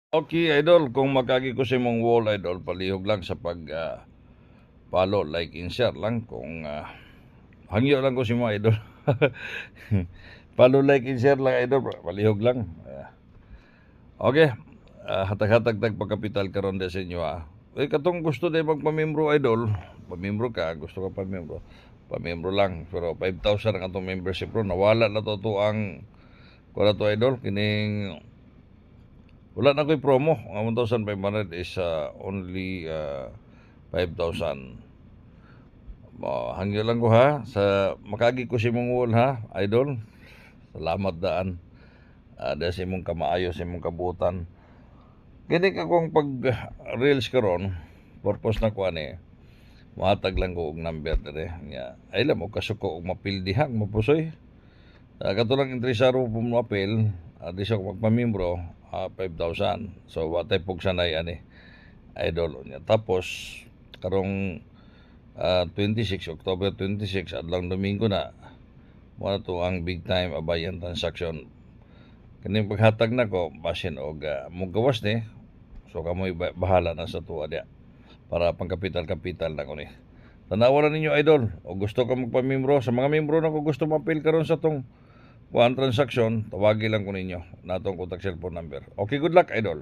Okay, idol, kung makagi ko sa imong wall, idol, palihog lang sa pag follow, like, and share lang. Kung hangyo lang ko si mga idol. Follow, like, and share lang, idol, palihog lang. Okay, hatag-hatag tag pagkapital karon sa inyo, katong gusto din magpamembro, idol, pamembro ka, gusto ka pamembro lang. Pero 5,000 ang atong membership bro, nawala na to ang, wala to, idol, kining, wala na ko'y promo. Ang 1,500 is only 5,000. Hangyo lang ko sa makagi ko si mong wall idol. Salamat daan. Dahil sa imong kamaayo, sa imong kabutan. Gani ka kung pag reels karon, purpose na ko mahatag lang ko og number dere. Ay lang mo kasuko og mapildihan, mapusoy. Katulang interesaro po mo apel, di siya magpamimbro, 5,000. So, watay pog sanay idol niya. Tapos, karong 26, October 26, adlang Domingo na, muna to ang big time abayan transaction. Kaning paghatag na ko, basin og mugawas ni, so kamoy bahala na sa tuwa dia. Para pang kapital-kapital na ko ni. Tanawan na ninyo, idol, o gusto ka magpamimbro, sa mga membro na ko gusto mapil karon sa tong transaction, tawagi lang ko ninyo na itong contact cellphone number. Okay, good luck, idol.